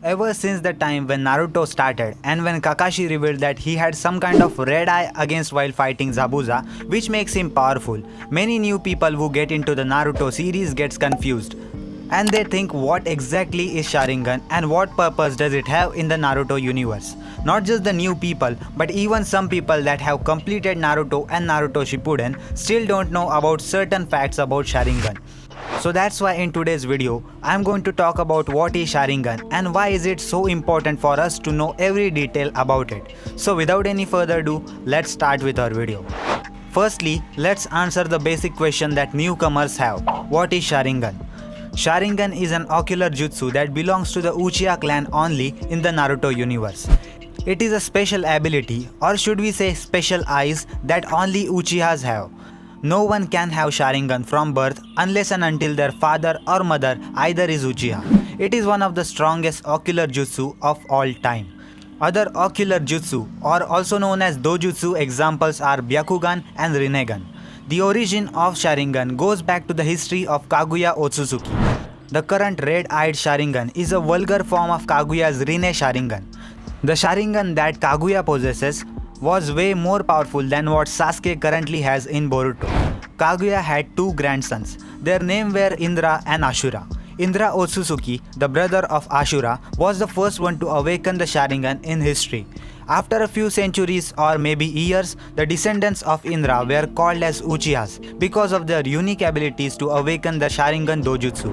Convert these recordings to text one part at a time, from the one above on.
Ever since the time when Naruto started and when Kakashi revealed that he had some kind of red eye against while fighting Zabuza, which makes him powerful, many new people who get into the Naruto series gets confused. And they think what exactly is Sharingan and what purpose does it have in the Naruto universe. Not just the new people, but even some people that have completed Naruto and Naruto Shippuden still don't know about certain facts about Sharingan. So that's why in today's video, I'm going to talk about what is Sharingan and why is it so important for us to know every detail about it. So without any further ado, let's start with our video. Firstly, let's answer the basic question that newcomers have. What is Sharingan? Sharingan is an ocular jutsu that belongs to the Uchiha clan only in the Naruto universe. It is a special ability, or should we say special eyes, that only Uchihas have. No one can have Sharingan from birth unless and until their father or mother either is Uchiha. It is one of the strongest ocular jutsu of all time. Other ocular jutsu, or also known as dojutsu, examples are Byakugan and Rinnegan. The origin of Sharingan goes back to the history of Kaguya Otsutsuki. The current red-eyed Sharingan is a vulgar form of Kaguya's Rinne Sharingan. The Sharingan that Kaguya possesses was way more powerful than what Sasuke currently has in Boruto. Kaguya had two grandsons. Their names were Indra and Ashura. Indra Otsutsuki, the brother of Ashura, was the first one to awaken the Sharingan in history. After a few centuries or maybe years, the descendants of Indra were called as Uchihas because of their unique abilities to awaken the Sharingan dojutsu.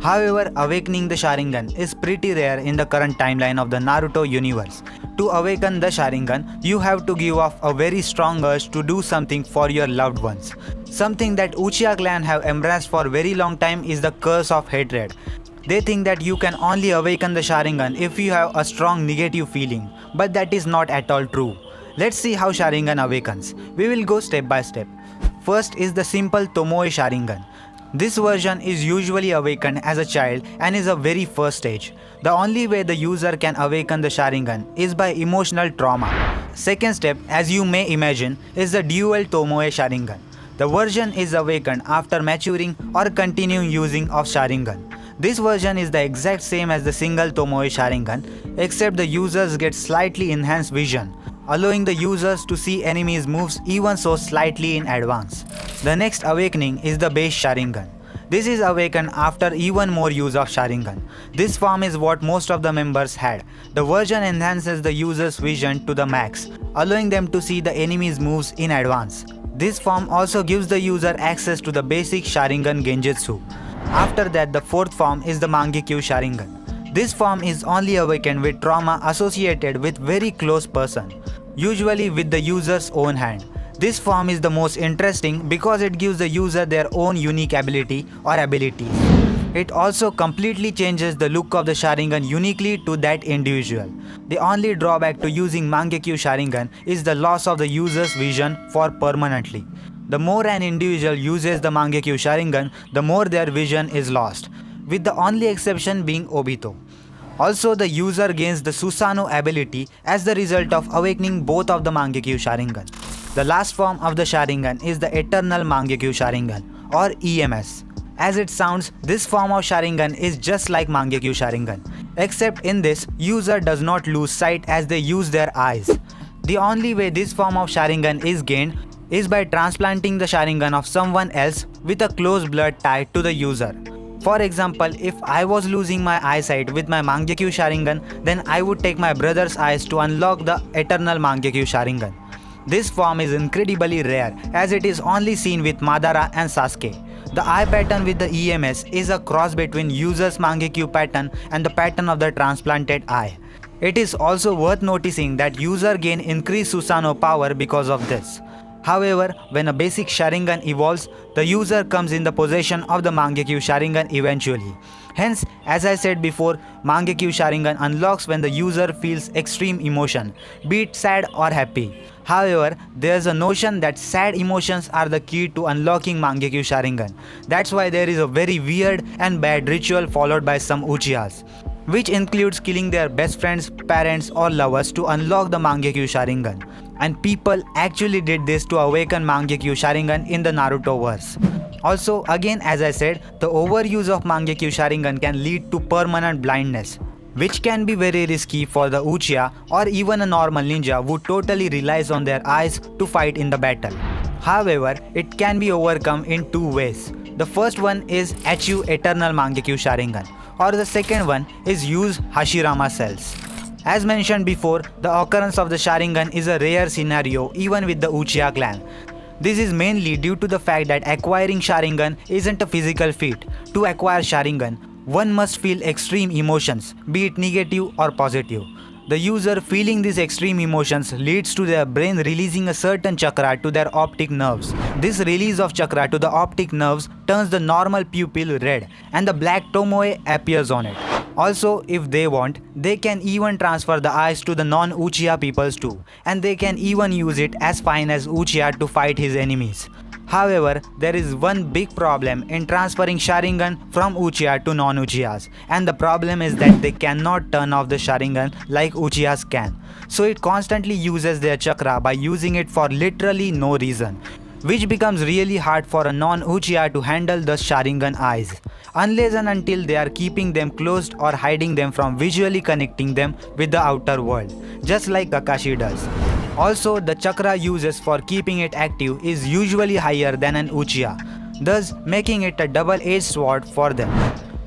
However, awakening the Sharingan is pretty rare in the current timeline of the Naruto universe. To awaken the Sharingan, you have to give off a very strong urge to do something for your loved ones. Something that Uchiha clan have embraced for a very long time is the curse of hatred. They think that you can only awaken the Sharingan if you have a strong negative feeling, but that is not at all true. Let's see how Sharingan awakens. We will go step by step. First is the simple Tomoe Sharingan. This version is usually awakened as a child and is a very first stage. The only way the user can awaken the Sharingan is by emotional trauma. Second step, as you may imagine, is the dual Tomoe Sharingan. The version is awakened after maturing or continuing using of Sharingan. This version is the exact same as the single Tomoe Sharingan, except the users get slightly enhanced vision, allowing the users to see enemies' moves even so slightly in advance. The next awakening is the base Sharingan. This is awakened after even more use of Sharingan. This form is what most of the members had. The version enhances the user's vision to the max, allowing them to see the enemy's moves in advance. This form also gives the user access to the basic Sharingan Genjutsu. After that, the fourth form is the Mangekyo Sharingan. This form is only awakened with trauma associated with very close person, usually with the user's own hand. This form is the most interesting because it gives the user their own unique ability or abilities. It also completely changes the look of the Sharingan uniquely to that individual. The only drawback to using Mangekyo Sharingan is the loss of the user's vision for permanently. The more an individual uses the Mangekyo Sharingan, the more their vision is lost, with the only exception being Obito. Also, the user gains the Susanoo ability as the result of awakening both of the Mangekyo Sharingan. The last form of the Sharingan is the Eternal Mangekyo Sharingan, or EMS. As it sounds, this form of Sharingan is just like Mangekyo Sharingan, except in this, user does not lose sight as they use their eyes. The only way this form of Sharingan is gained is by transplanting the Sharingan of someone else with a close blood tie to the user. For example, if I was losing my eyesight with my Mangekyo Sharingan, then I would take my brother's eyes to unlock the Eternal Mangekyo Sharingan. This form is incredibly rare as it is only seen with Madara and Sasuke. The eye pattern with the EMS is a cross between user's Mangekyo pattern and the pattern of the transplanted eye. It is also worth noticing that user gain increased Susanoo power because of this. However, when a basic Sharingan evolves, the user comes in the possession of the Mangekyo Sharingan eventually. Hence, as I said before, Mangekyo Sharingan unlocks when the user feels extreme emotion, be it sad or happy. However, there is a notion that sad emotions are the key to unlocking Mangekyo Sharingan. That's why there is a very weird and bad ritual followed by some Uchihas, which includes killing their best friends, parents or lovers to unlock the Mangekyo Sharingan. And people actually did this to awaken Mangekyo Sharingan in the Naruto verse. Also, again as I said, the overuse of Mangekyo Sharingan can lead to permanent blindness. which can be very risky for the Uchiha or even a normal ninja who totally relies on their eyes to fight in the battle. However, it can be overcome in two ways. The first one is achieve Eternal Mangekyo Sharingan, or the second one is use Hashirama cells. As mentioned before, the occurrence of the Sharingan is a rare scenario even with the Uchiha clan. This is mainly due to the fact that acquiring Sharingan isn't a physical feat. To acquire Sharingan, one must feel extreme emotions, be it negative or positive. The user feeling these extreme emotions leads to their brain releasing a certain chakra to their optic nerves. This release of chakra to the optic nerves turns the normal pupil red and the black tomoe appears on it. Also, if they want, they can even transfer the eyes to the non-Uchiha peoples too, and they can even use it as fine as Uchiha to fight his enemies. However, there is one big problem in transferring Sharingan from Uchiha to non-Uchihas, and the problem is that they cannot turn off the Sharingan like Uchihas can. So it constantly uses their chakra by using it for literally no reason, which becomes really hard for a non-Uchiha to handle the Sharingan eyes, unless and until they are keeping them closed or hiding them from visually connecting them with the outer world, just like Kakashi does. Also, the chakra uses for keeping it active is usually higher than an Uchiha, thus making it a double-edged sword for them.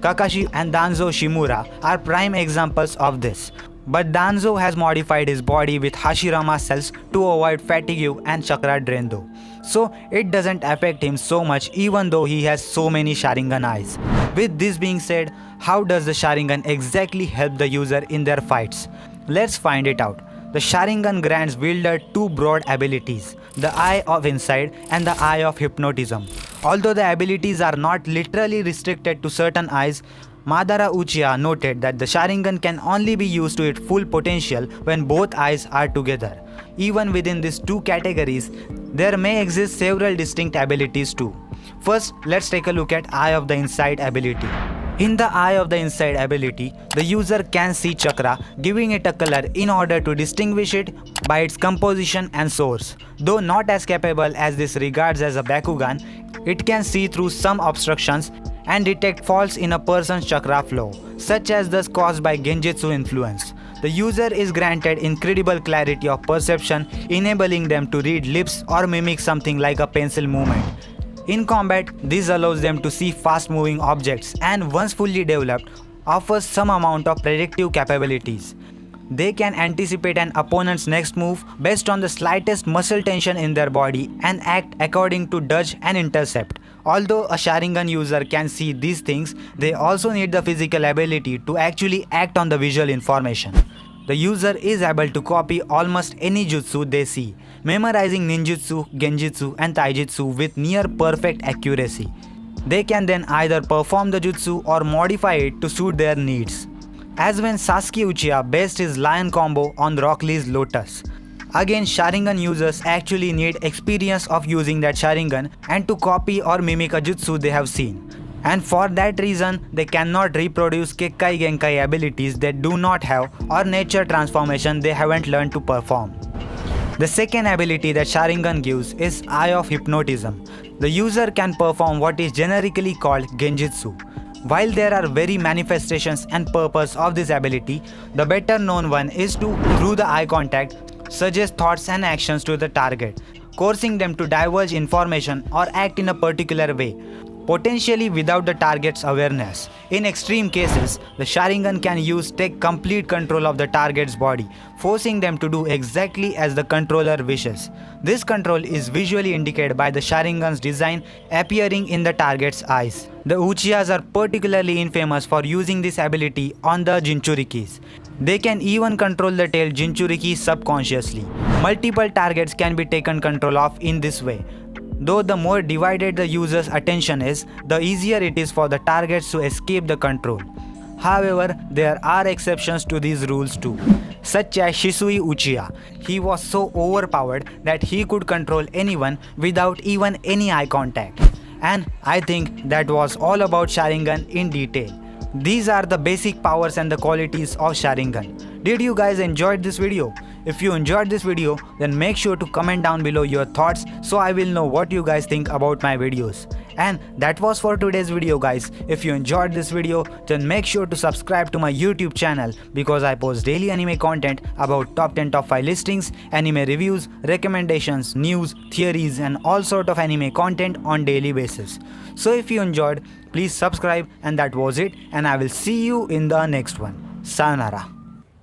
Kakashi and Danzo Shimura are prime examples of this. But Danzo has modified his body with Hashirama cells to avoid fatigue and chakra drain though. So it doesn't affect him so much even though he has so many Sharingan eyes. With this being said, how does the Sharingan exactly help the user in their fights? Let's find it out. The Sharingan grants wielder two broad abilities, the Eye of Insight and the Eye of Hypnotism. Although the abilities are not literally restricted to certain eyes, Madara Uchiha noted that the Sharingan can only be used to its full potential when both eyes are together. Even within these two categories, there may exist several distinct abilities too. First, let's take a look at Eye of the Insight ability. In the Eye of the Insight ability, the user can see chakra, giving it a color in order to distinguish it by its composition and source. Though not as capable as this regards as a Bakugan, it can see through some obstructions and detect faults in a person's chakra flow, such as those caused by Genjutsu influence. The user is granted incredible clarity of perception, enabling them to read lips or mimic something like a pencil movement. In combat, this allows them to see fast-moving objects and once fully developed, offers some amount of predictive capabilities. They can anticipate an opponent's next move based on the slightest muscle tension in their body and act according to dodge and intercept. Although a Sharingan user can see these things, they also need the physical ability to actually act on the visual information. The user is able to copy almost any jutsu they see, memorizing ninjutsu, genjutsu and taijutsu with near perfect accuracy. They can then either perform the jutsu or modify it to suit their needs. As when Sasuke Uchiha based his lion combo on Rock Lee's Lotus. Again, Sharingan users actually need experience of using that Sharingan and to copy or mimic a jutsu they have seen. And for that reason, they cannot reproduce Kekkai Genkai abilities they do not have or nature transformation they haven't learned to perform. The second ability that Sharingan gives is Eye of Hypnotism. The user can perform what is generically called Genjutsu. While there are very manifestations and purpose of this ability, the better known one is to, through the eye contact, suggest thoughts and actions to the target, forcing them to divulge information or act in a particular way, potentially without the target's awareness. In extreme cases, the Sharingan can take complete control of the target's body, forcing them to do exactly as the controller wishes. This control is visually indicated by the Sharingan's design appearing in the target's eyes. The Uchihas are particularly infamous for using this ability on the Jinchurikis. They can even control the tail Jinchuriki subconsciously. Multiple targets can be taken control of in this way. Though the more divided the user's attention is, the easier it is for the targets to escape the control. However, there are exceptions to these rules too, such as Shisui Uchiha. He was so overpowered that he could control anyone without even any eye contact. And I think that was all about Sharingan in detail. These are the basic powers and the qualities of Sharingan. Did you guys enjoy this video? If you enjoyed this video, then make sure to comment down below your thoughts so I will know what you guys think about my videos. And that was for today's video, guys. If you enjoyed this video, then make sure to subscribe to my YouTube channel because I post daily anime content about top 10 top 5 listings, anime reviews, recommendations, news, theories and all sort of anime content on daily basis. So if you enjoyed, please subscribe, and that was it, and I will see you in the next one. Sayonara.